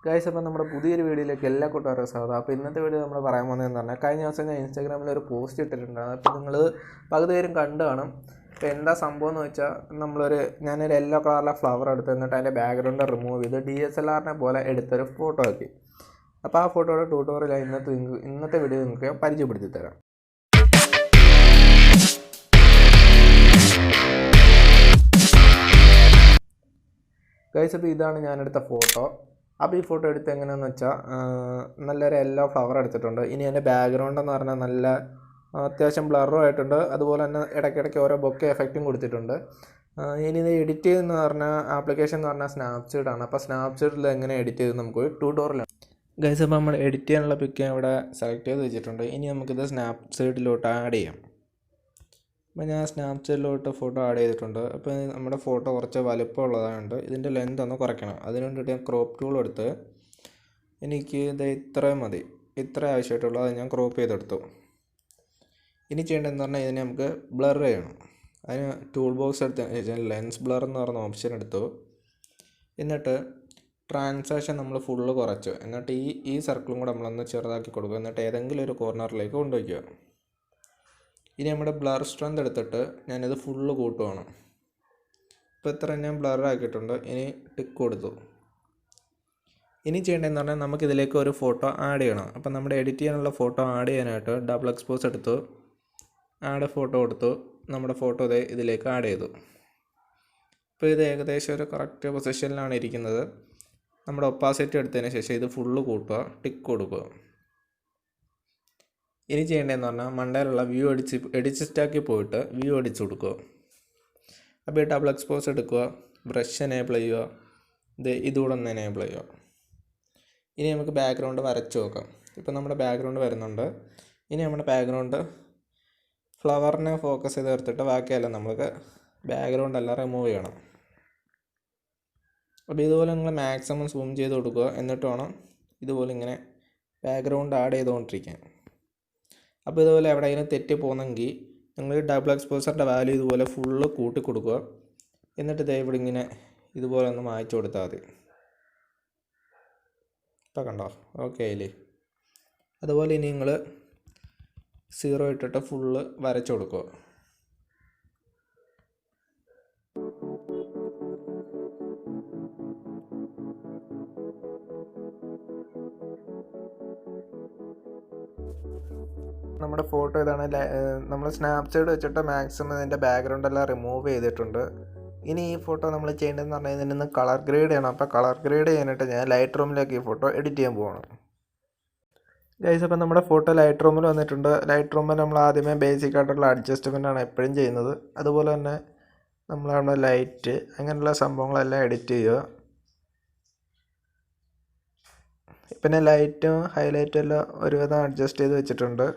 Guys, അപ്പോൾ നമ്മുടെ പുതിയൊരു വീഡിയോയിലേക്ക് എല്ലാ കൂട്ടുകാരും സ്വാഗതം. അപ്പോൾ ഇന്നത്തെ വീഡിയോ നമ്മൾ പറയാൻ പോകുന്നതെന്ന് പറഞ്ഞാൽ കഴിഞ്ഞ ദിവസം ഞാൻ ഇൻസ്റ്റാഗ്രാമിൽ ഒരു പോസ്റ്റ് ഇട്ടിട്ടുണ്ടായിരുന്നു. അപ്പോൾ നിങ്ങൾ പകുതി പേരും കണ്ടു കാണും. അപ്പോൾ എന്താ സംഭവം എന്ന് വെച്ചാൽ ഞാനൊരു യെല്ലോ കളറിലെ ഫ്ലവർ എടുത്ത് എന്നിട്ട് അതിൻ്റെ ബാക്ക്ഗ്രൗണ്ട് റിമൂവ് ചെയ്ത് DSLR പോലെ എടുത്തൊരു ഫോട്ടോ ആക്കി. അപ്പോൾ ആ ഫോട്ടോയുടെ ട്യൂട്ടോറിയൽ ഇന്നത്തെ വീഡിയോ നിങ്ങൾക്ക് പരിചയപ്പെടുത്തി തരാം. ഗൈസ്, അപ്പോൾ ഇതാണ് ഞാനെടുത്ത ഫോട്ടോ. അപ്പോൾ ഈ ഫോട്ടോ എടുത്ത് എങ്ങനെയാണെന്ന് വെച്ചാൽ നല്ലൊരു യെല്ലോ ഫ്ലവർ എടുത്തിട്ടുണ്ട്. ഇനി എൻ്റെ ബാക്ക്ഗ്രൗണ്ട് എന്ന് പറഞ്ഞാൽ നല്ല അത്യാവശ്യം ബ്ലറും ആയിട്ടുണ്ട്. അതുപോലെ തന്നെ ഇടയ്ക്കിടയ്ക്ക് ഓരോ ബൊക്കെ എഫക്റ്റും കൊടുത്തിട്ടുണ്ട്. ഇനി ഇത് എഡിറ്റ് ചെയ്യുന്ന പറഞ്ഞാൽ ആപ്ലിക്കേഷൻ എന്ന് പറഞ്ഞാൽ സ്നാപ്സീഡ് ആണ്. അപ്പോൾ സ്നാപ്സീഡിൽ എങ്ങനെ എഡിറ്റ് ചെയ്ത് നമുക്ക് ട്യൂട്ടോറിയലാണ്. ഗൈസ്, അപ്പോൾ നമ്മൾ എഡിറ്റ് ചെയ്യാനുള്ള പിക്ക് ഇവിടെ സെലക്ട് ചെയ്ത് വെച്ചിട്ടുണ്ട്. ഇനി നമുക്കിത് സ്നാപ്സീഡിലോട്ട് ആഡ് ചെയ്യാം. അപ്പോൾ ഞാൻ സ്നാപ്ചാറ്റിലോട്ട് ഫോട്ടോ ആഡ് ചെയ്തിട്ടുണ്ട്. അപ്പോൾ നമ്മുടെ ഫോട്ടോ കുറച്ച് വലുപ്പമുള്ളതായതുകൊണ്ട് ഇതിൻ്റെ ലെന്ത് ഒന്ന് കുറയ്ക്കണം. അതിന് വേണ്ടിയിട്ട് ഞാൻ ക്രോപ്പ് ടൂൾ എടുത്ത് എനിക്ക് ഇത് ഇത്രയും മതി, ഇത്ര ആവശ്യമായിട്ടുള്ളൂ, അത് ഞാൻ ക്രോപ്പ് ചെയ്തെടുത്തു. ഇനി ചെയ്യേണ്ടതെന്ന് പറഞ്ഞാൽ ഇതിനെ നമുക്ക് ബ്ലർ ചെയ്യണം. അതിന് ടൂൾ ബോക്സ് എടുത്ത് ലെൻസ് ബ്ലർ എന്ന് പറഞ്ഞ ഓപ്ഷൻ എടുത്തു. എന്നിട്ട് ട്രാൻസാക്ഷൻ നമ്മൾ ഫുള്ള് കുറച്ചു. എന്നിട്ട് ഈ സർക്കിളും കൂടെ നമ്മളൊന്ന് ചെറുതാക്കി കൊടുക്കുക. എന്നിട്ട് ഏതെങ്കിലും ഒരു കോർണറിലേക്ക് കൊണ്ടുവയ്ക്കുക. ഇനി നമ്മുടെ ബ്ലർ സ്ട്രെങ്ത് എടുത്തിട്ട് ഞാനിത് ഫുള്ള് കൂട്ടുവാണ്. ഇപ്പോൾ ഇത്ര ഞാൻ ബ്ലർ ആക്കിയിട്ടുണ്ട്. ഇനി ടിക്ക് കൊടുത്തു. ഇനി ചെയ്യേണ്ടതെന്ന് പറഞ്ഞാൽ നമുക്കിതിലേക്ക് ഒരു ഫോട്ടോ ആഡ് ചെയ്യണം. അപ്പോൾ നമ്മുടെ എഡിറ്റ് ചെയ്യാനുള്ള ഫോട്ടോ ആഡ് ചെയ്യാനായിട്ട് ഡബിൾ എക്സ്പോസ് എടുത്തു, ആഡ് ഫോട്ടോ കൊടുത്തു. നമ്മുടെ ഫോട്ടോ ഇതിലേക്ക് ആഡ് ചെയ്തു. ഇപ്പോൾ ഇത് ഏകദേശം ഒരു കറക്റ്റ് പൊസിഷനിലാണ് ഇരിക്കുന്നത്. നമ്മുടെ ഒപ്പാസിറ്റി എടുത്തതിന് ശേഷം ഇത് ഫുള്ള് കൂട്ടുക, ടിക്ക് കൊടുക്കുക. ഇനി ചെയ്യേണ്ടതെന്ന് പറഞ്ഞാൽ മണ്ടയിലുള്ള വ്യൂ എഡിറ്റ് പോയിട്ട് വ്യൂ അടിച്ച് കൊടുക്കുക. അപ്പോൾ ഈ ഡബിൾ എക്സ്പോസ് എടുക്കുക, ബ്രഷ് എനേബിൾ ചെയ്യുക, ഇതുകൂടെ ഒന്ന് എനേബിൾ ചെയ്യുക. ഇനി നമുക്ക് ബാക്ക്ഗ്രൗണ്ട് വരച്ച് നോക്കാം. ഇപ്പോൾ നമ്മുടെ ബാക്ക്ഗ്രൗണ്ട് വരുന്നുണ്ട്. ഇനി നമ്മുടെ ബാക്ക്ഗ്രൗണ്ട് ഫ്ലവറിനെ ഫോക്കസ് ചെയ്ത് എടുത്തിട്ട് ബാക്കിയെല്ലാം നമുക്ക് ബാക്ക്ഗ്രൗണ്ട് എല്ലാം റിമൂവ് ചെയ്യണം. അപ്പോൾ ഇതുപോലെ നിങ്ങൾ മാക്സിമം സൂം ചെയ്ത് കൊടുക്കുക. എന്നിട്ട് വേണം ഇതുപോലെ ഇങ്ങനെ ബാക്ക്ഗ്രൗണ്ട് ആഡ് ചെയ്തുകൊണ്ടിരിക്കാൻ. അപ്പോൾ ഇതുപോലെ എവിടെയെങ്കിലും തെറ്റി പോകുന്നെങ്കിൽ നിങ്ങൾ ഡബിൾ എക്സ്പോസറിൻ്റെ വാല്യൂ ഇതുപോലെ ഫുള്ള് കൂട്ടി കൊടുക്കുക. എന്നിട്ട് ഇവിടെ ഇങ്ങനെ ഇതുപോലെ ഒന്ന് മായ്ച്ചു കൊടുത്താൽ മതി. ഇപ്പോൾ കണ്ടോ? ഓക്കെ അല്ലേ? അതുപോലെ ഇനി നിങ്ങൾ 0 ഇട്ടിട്ട് ഫുള്ള് വരച്ചു കൊടുക്കുക. നമ്മുടെ ഫോട്ടോ ഇതാണ്. നമ്മൾ സ്നാപ്ചാറ്റ് വെച്ചിട്ട് മാക്സിമം ഇതിൻ്റെ ബാക്ക്ഗ്രൗണ്ട് എല്ലാം റിമൂവ് ചെയ്തിട്ടുണ്ട്. ഇനി ഈ ഫോട്ടോ നമ്മൾ ചെയ്യേണ്ടതെന്ന് പറഞ്ഞാൽ ഇതിനൊന്ന് കളർ ഗ്രേഡ് ചെയ്യണം. അപ്പോൾ കളർ ഗ്രേഡ് ചെയ്യാനായിട്ട് ഞാൻ ലൈറ്റ് റൂമിലേക്ക് ഈ ഫോട്ടോ എഡിറ്റ് ചെയ്യാൻ പോകണം. ഗൈസ്, അപ്പോൾ നമ്മുടെ ഫോട്ടോ ലൈറ്റ് റൂമിൽ വന്നിട്ടുണ്ട്. ലൈറ്റ് റൂമിൽ നമ്മൾ ആദ്യമേ ബേസിക് ആയിട്ടുള്ള അഡ്ജസ്റ്റ്മെൻ്റ് ആണ് എപ്പോഴും ചെയ്യുന്നത്. അതുപോലെ തന്നെ നമ്മളവിടെ ലൈറ്റ് അങ്ങനെയുള്ള സംഭവങ്ങളെല്ലാം എഡിറ്റ് ചെയ്യുക. പിന്നെ ലൈറ്റും ഹൈലൈറ്റും എല്ലാം ഒരുവിധം അഡ്ജസ്റ്റ് ചെയ്ത് വെച്ചിട്ടുണ്ട്.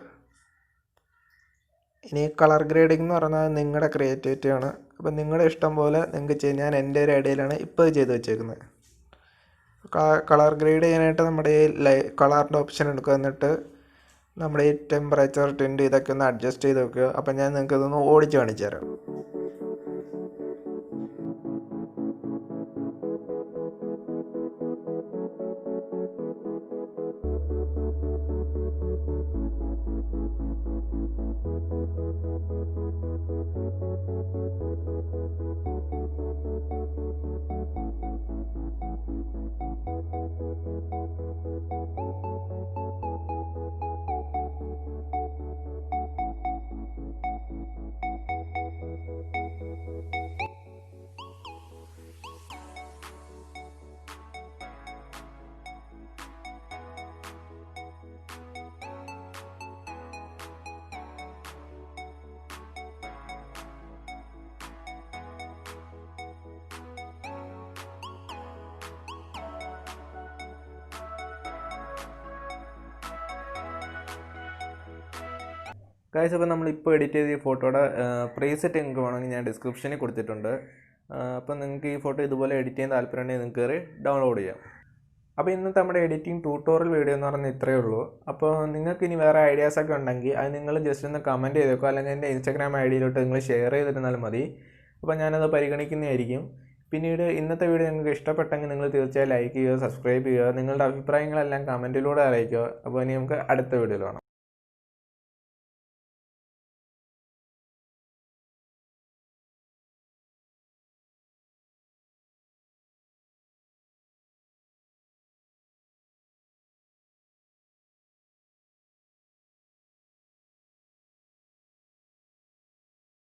ഇനി കളർ ഗ്രേഡിംഗ് എന്ന് പറഞ്ഞാൽ നിങ്ങളുടെ ക്രിയേറ്റിവിറ്റിയാണ്. അപ്പം നിങ്ങളുടെ ഇഷ്ടം പോലെ നിങ്ങൾക്ക് ചെയ്യാം. ഞാൻ എൻ്റെ ഒരു ഐഡിയയിലാണ് ഇപ്പോൾ ചെയ്ത് വെച്ചേക്കുന്നത്. കളർ ഗ്രേഡ് ചെയ്യാനായിട്ട് നമ്മുടെ ഈ കളറിൻ്റെ ഓപ്ഷൻ എടുക്കുക. എന്നിട്ട് നമ്മുടെ ഈ ടെമ്പറേച്ചർ, ടിൻറ്റ് ഇതൊക്കെ ഒന്ന് അഡ്ജസ്റ്റ് ചെയ്ത് വെക്കുക. അപ്പം ഞാൻ നിങ്ങൾക്ക് ഇതൊന്ന് ഓടിച്ച് കാണിച്ചു തരാം. ഗൈസ്, അപ്പോൾ നമ്മളിപ്പോൾ എഡിറ്റ് ചെയ്ത ഈ ഫോട്ടോയുടെ പ്രീസെറ്റ് നിങ്ങൾക്ക് വേണമെങ്കിൽ ഞാൻ ഡിസ്ക്രിപ്ഷനിൽ കൊടുത്തിട്ടുണ്ട്. അപ്പോൾ നിങ്ങൾക്ക് ഈ ഫോട്ടോ ഇതുപോലെ എഡിറ്റ് ചെയ്യാൻ താല്പര്യമുണ്ടെങ്കിൽ നിങ്ങൾക്ക് കയറി ഡൗൺലോഡ് ചെയ്യാം. അപ്പോൾ ഇന്നത്തെ നമ്മുടെ എഡിറ്റിംഗ് ട്യൂട്ടോറിയൽ വീഡിയോ എന്ന് പറഞ്ഞാൽ ഇത്രയേ ഉള്ളൂ. അപ്പോൾ നിങ്ങൾക്ക് ഇനി വേറെ ഐഡിയാസൊക്കെ ഉണ്ടെങ്കിൽ അത് നിങ്ങൾ ജസ്റ്റ് ഒന്ന് കമൻറ്റ് ചെയ്തേക്കോ, അല്ലെങ്കിൽ എൻ്റെ ഇൻസ്റ്റാഗ്രാം ID യിലോട്ട് നിങ്ങൾ ഷെയർ ചെയ്തിരുന്നാലും മതി. അപ്പോൾ ഞാനത് പരിഗണിക്കുന്നതായിരിക്കും. പിന്നീട് ഇന്നത്തെ വീഡിയോ നിങ്ങൾക്ക് ഇഷ്ടപ്പെട്ടെങ്കിൽ നിങ്ങൾ തീർച്ചയായും ലൈക്ക് ചെയ്യുക, സബ്സ്ക്രൈബ് ചെയ്യുക, നിങ്ങളുടെ അഭിപ്രായങ്ങളെല്ലാം കമൻറ്റിലൂടെ അറിയിക്കുക. അപ്പോൾ ഇനി നമുക്ക് അടുത്ത വീഡിയോയിൽ കാണാം.